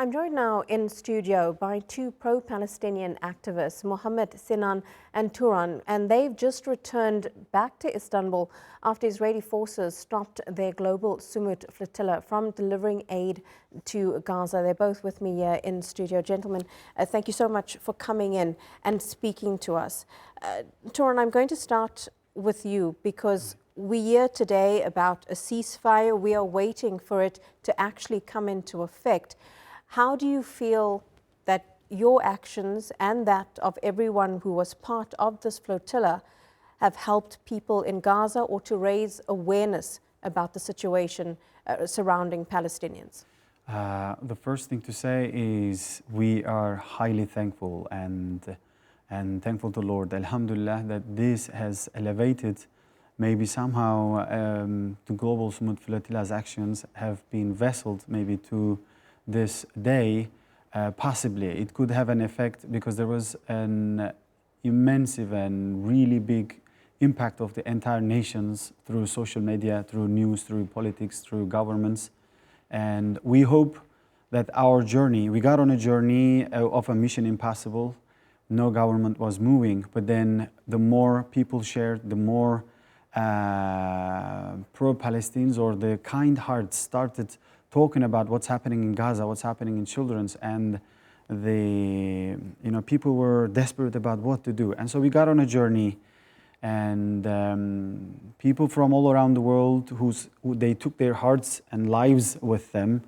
I'm joined now in studio by two pro-Palestinian activists, Muhammet Sinan and Turan, and they've just returned back to Istanbul after Israeli forces stopped their Global Sumud Flotilla from delivering aid to Gaza. They're both with me here in studio. Gentlemen, thank you so much for coming in and speaking to us. Turan, I'm going to start with you because we hear today about a ceasefire. We are waiting for it to actually come into effect. How do you feel that your actions and that of everyone who was part of this flotilla have helped people in Gaza or to raise awareness about the situation surrounding Palestinians? The first thing to say is we are highly thankful and thankful to Lord, Alhamdulillah, that this has elevated maybe somehow the Global Sumud Flotilla's actions have been vesseled maybe to this day. Possibly it could have an effect because there was an immense and really big impact of the entire nations through social media, through news, through politics, through governments. And we hope that our journey, we got on a journey of a mission impossible. No government was moving, but then the more people shared, the more pro-Palestinians or the kind hearts started talking about what's happening in Gaza, what's happening in children's, and people were desperate about what to do. And so we got on a journey, and people from all around the world who they took their hearts and lives with them,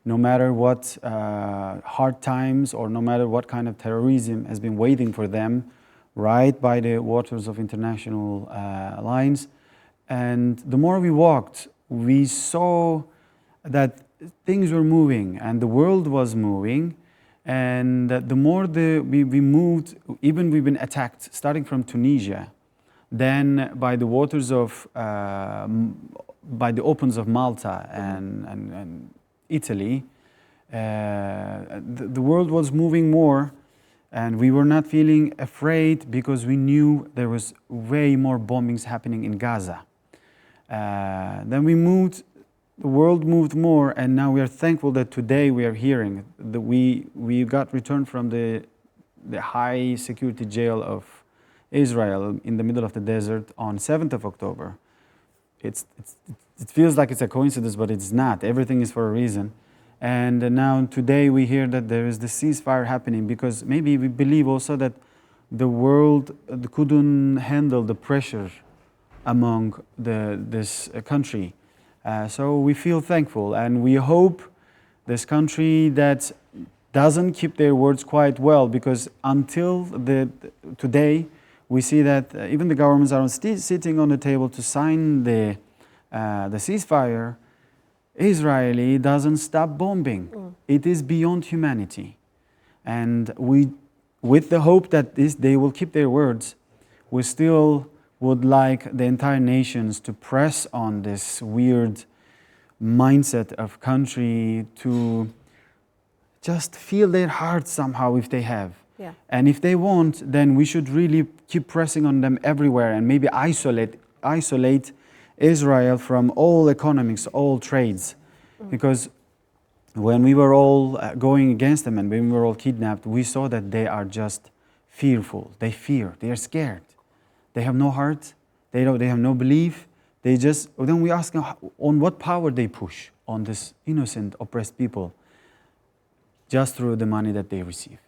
no matter what hard times or no matter what kind of terrorism has been waiting for them right by the waters of international lines. And the more we walked, we saw that things were moving and the world was moving, and the more we moved, even we've been attacked starting from Tunisia, then by the waters of, by the opens of Malta and Italy, the world was moving more, and we were not feeling afraid because we knew there was way more bombings happening in Gaza. Then we moved. The world moved more, and now we are thankful that today we are hearing that we got returned from the high security jail of Israel in the middle of the desert on 7th of October. It feels like it's a coincidence, but it's not. Everything is for a reason. And now today we hear that there is the ceasefire happening because maybe we believe also that the world couldn't handle the pressure among this country. So we feel thankful, and we hope this country that doesn't keep their words quite well, because until today we see that even the governments are still sitting on the table to sign the ceasefire. Israeli doesn't stop bombing. It is beyond humanity, and we, with the hope that they will keep their words, we still would like the entire nations to press on this weird mindset of country to just feel their hearts somehow if they have. Yeah. And if they won't, then we should really keep pressing on them everywhere and maybe isolate Israel from all economics, all trades. Because when we were all going against them and when we were all kidnapped, we saw that they are just fearful. They fear, they are scared. They have no heart, they have no belief. Then we ask them on what power they push on this innocent, oppressed people. Just through the money that they receive.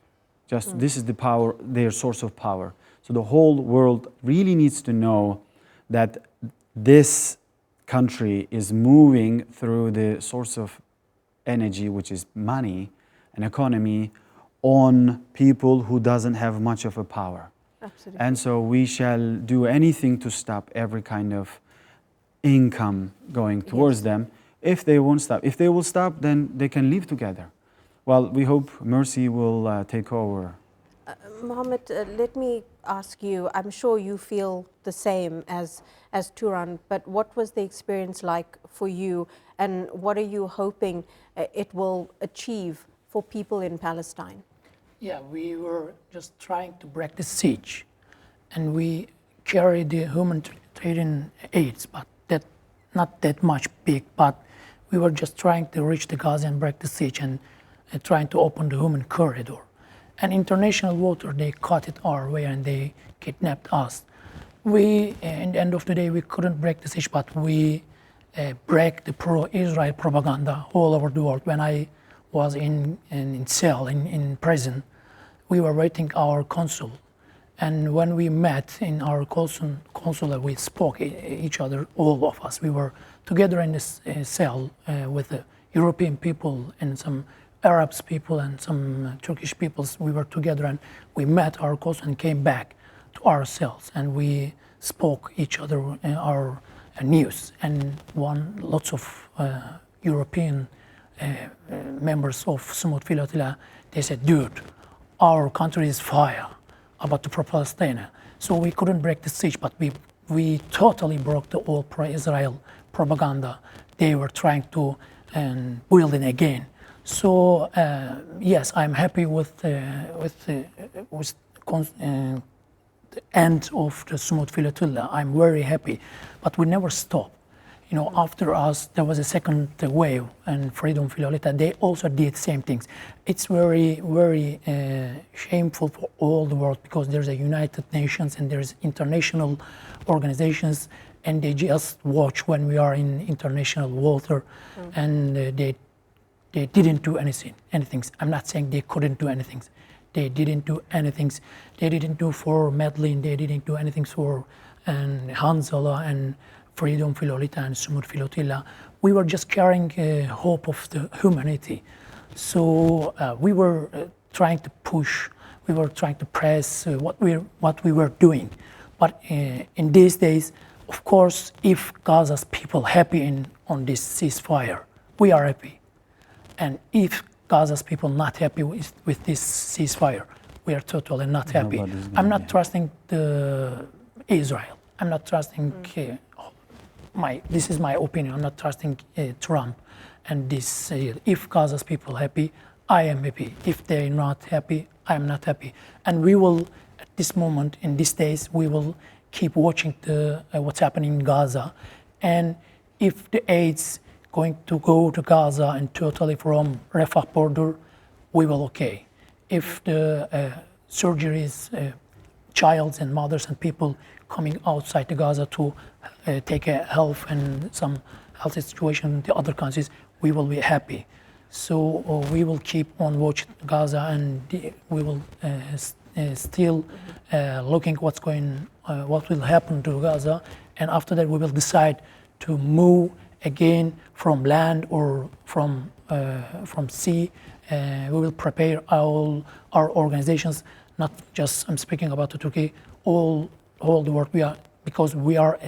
This is the power, their source of power. So the whole world really needs to know that this country is moving through the source of energy, which is money and economy, on people who doesn't have much of a power. Absolutely. And so we shall do anything to stop every kind of income going towards them. If they won't stop, if they will stop, then they can live together. Well, we hope mercy will take over. Muhammad, let me ask you, I'm sure you feel the same as Turan, but what was the experience like for you, and what are you hoping it will achieve for people in Palestine? Yeah, we were just trying to break the siege, and we carried the humanitarian aids, but not that much big, but we were just trying to reach the Gaza and break the siege. And trying to open the human corridor. And international water, they cut it our way and they kidnapped us. We, in the end of the day, we couldn't break the siege, but we break the pro-Israel propaganda all over the world. When I was in cell, in prison, we were waiting our consul. And when we met in our consulate, we spoke each other, all of us. We were together in this cell with the European people and some Arabs people and some Turkish peoples. We were together and we met our consul and came back to our cells. And we spoke each other our news. And lots of European members of Sumud Flotilla, they said, dude, our country is fire about the pro-Palestine. So we couldn't break the siege, but we totally broke the old pro-Israel propaganda. They were trying to build it again. So yes, I'm happy with the end of the Sumud Flotilla. I'm very happy, but we never stop. You know, after us, there was a second wave, and Freedom Flotilla, they also did same things. It's very, very shameful for all the world because there's a United Nations and there's international organizations, and they just watch when we are in international water, and they didn't do anything. I'm not saying they couldn't do anything. They didn't do anything. They didn't do for Medellin. They didn't do anything for Hanzala and Freedom Flotilla and Sumud Flotilla. We were just carrying hope of the humanity. So we were trying to push, we were trying to press what we were doing. But in these days, of course, if Gaza's people happy on this ceasefire, we are happy. And if Gaza's people not happy with this ceasefire, we are totally not happy. I'm not trusting Israel. I'm not trusting this is my opinion. I'm not trusting Trump and this. If Gaza's people happy, I am happy. If they're not happy, I am not happy. And we will, at this moment, in these days, we will keep watching what's happening in Gaza. And if the aid's going to go to Gaza and totally from Rafah border, we will okay. If the surgeries, childs and mothers and people coming outside the Gaza to take a health and some health situation in the other countries, we will be happy. So we will keep on watching Gaza, and we will still looking what will happen to Gaza, and after that we will decide to move again from land or from sea. We will prepare all our organizations, not just I'm speaking about Turkey, all the world because we are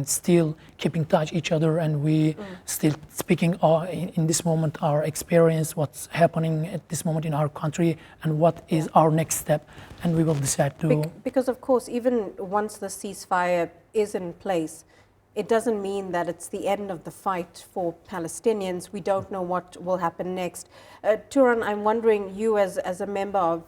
still keeping touch each other, and we still speaking in this moment our experience, what's happening at this moment in our country, and what is our next step, and we will decide to. Because of course, even once the ceasefire is in place, it doesn't mean that it's the end of the fight for Palestinians. We don't know what will happen next. Turan, I'm wondering, you as a member of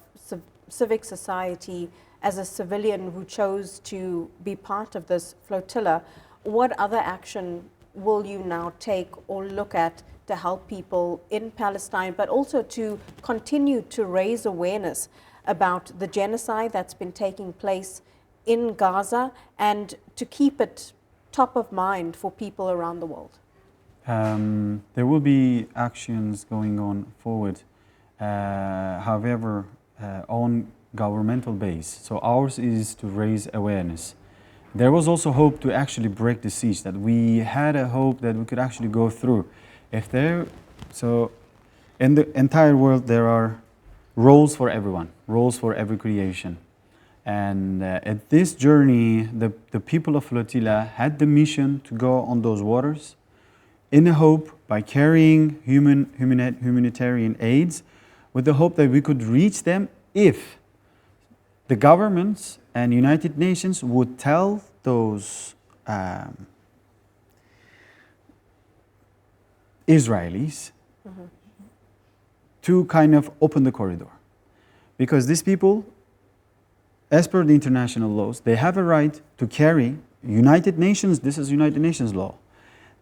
civic society, as a civilian who chose to be part of this flotilla, what other action will you now take or look at to help people in Palestine, but also to continue to raise awareness about the genocide that's been taking place in Gaza, and to keep it top of mind for people around the world? There will be actions going on forward, however, on governmental base. So ours is to raise awareness. There was also hope to actually break the siege, that we had a hope that we could actually go through. So in the entire world there are roles for everyone, roles for every creation. And at this journey, the people of Flotilla had the mission to go on those waters in a hope, by carrying humanitarian aids, with the hope that we could reach them if the governments and United Nations would tell those Israelis to kind of open the corridor. Because these people, as per the international laws, they have a right to carry United Nations, this is United Nations law.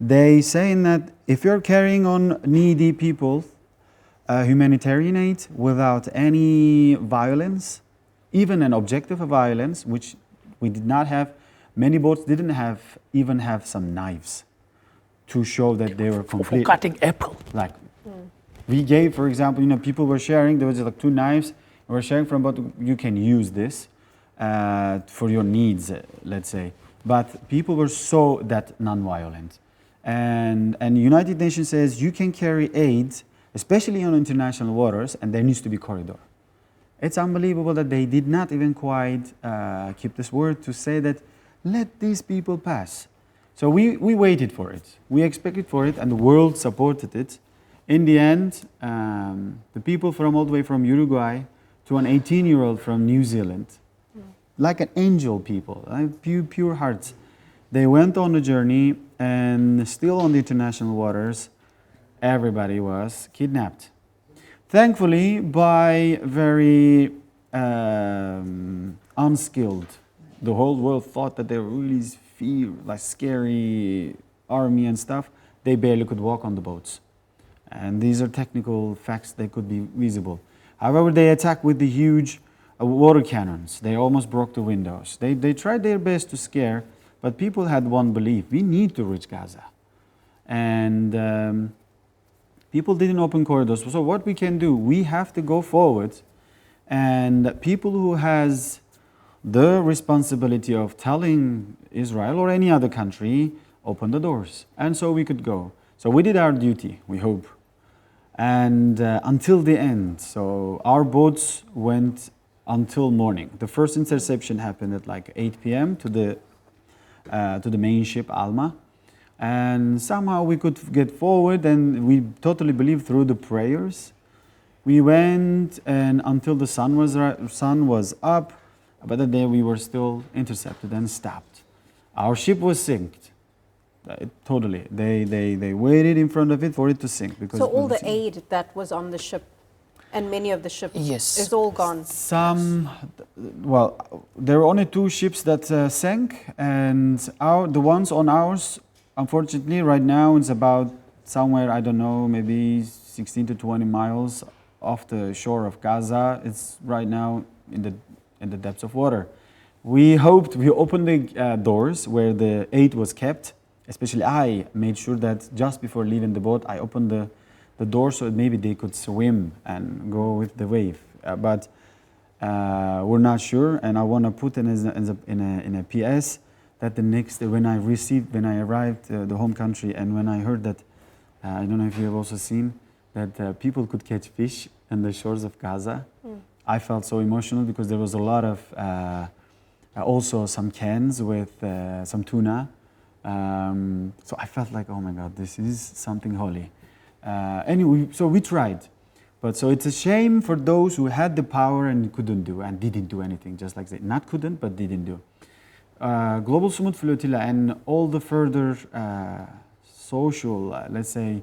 They say that if you're carrying on needy people, humanitarian aid without any violence, even an objective of violence, which we did not have. Many boats didn't even have some knives to show that they were complete. For cutting apple. Like we gave, for example, people were sharing. There was like 2 knives. We were sharing from, but you can use this for your needs, let's say. But people were so that non-violent, and United Nations says you can carry aid, especially on international waters, and there needs to be corridor. It's unbelievable that they did not even quite keep this word to say that let these people pass. So we waited for it. We expected for it, and the world supported it. In the end, the people from all the way from Uruguay to an 18-year-old from New Zealand, like an angel people, pure hearts, they went on the journey, and still on the international waters, everybody was kidnapped. Thankfully, by very unskilled. The whole world thought that they were really like scary army and stuff. They barely could walk on the boats. And these are technical facts that could be visible. However, they attacked with the huge water cannons. They almost broke the windows. They tried their best to scare, but people had one belief: we need to reach Gaza. And people didn't open corridors. So what we can do, we have to go forward, and people who has the responsibility of telling Israel or any other country, open the doors. And so we could go. So we did our duty, we hope. And until the end, so our boats went until morning. The first interception happened at like 8 p.m. to the main ship, Alma. And somehow we could get forward, and we totally believe through the prayers. We went, and until the sun was up, but the day we were still intercepted and stopped. Our ship was sinked. Totally. They waited in front of it for it to sink. Because so all the aid that was on the ship, and many of the ships, is all gone? Well, there were only 2 ships that sank, and the ones on ours, unfortunately, right now it's about somewhere, I don't know, maybe 16 to 20 miles off the shore of Gaza. It's right now in the depths of water. We opened the doors where the aid was kept. Especially I made sure that just before leaving the boat, I opened the door so that maybe they could swim and go with the wave. But we're not sure, and I want to put in a PS that the next day when I arrived the home country, and when I heard that, I don't know if you have also seen that people could catch fish on the shores of Gaza. I felt so emotional because there was a lot of also some cans with some tuna. So I felt like, oh my God, this is something holy. Anyway, so we tried. But so it's a shame for those who had the power and couldn't do and didn't do anything, just like they not couldn't, but didn't do. Global Sumud Flotilla and all the further social, let's say,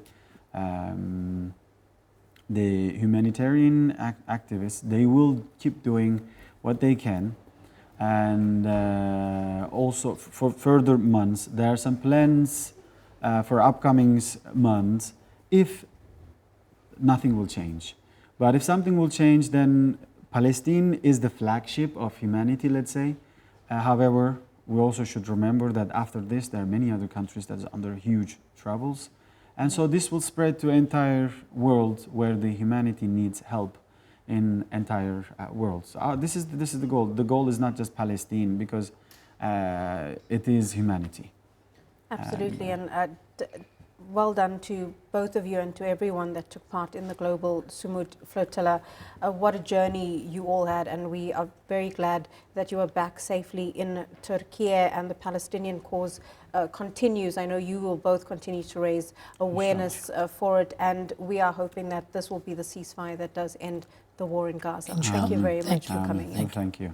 the humanitarian activists, they will keep doing what they can. And also for further months, there are some plans for upcoming months if nothing will change. But if something will change, then Palestine is the flagship of humanity, let's say. However, we also should remember that after this, there are many other countries that are under huge troubles. And so this will spread to entire world where the humanity needs help in entire world. So this is the goal. The goal is not just Palestine, because it is humanity. Absolutely, and well done to both of you and to everyone that took part in the Global Sumud Flotilla. What a journey you all had, and we are very glad that you are back safely in Turkey, and the Palestinian cause continues. I know you will both continue to raise awareness for it, and we are hoping that this will be the ceasefire that does end the war in Gaza. Thank you very much for coming in. Thank you.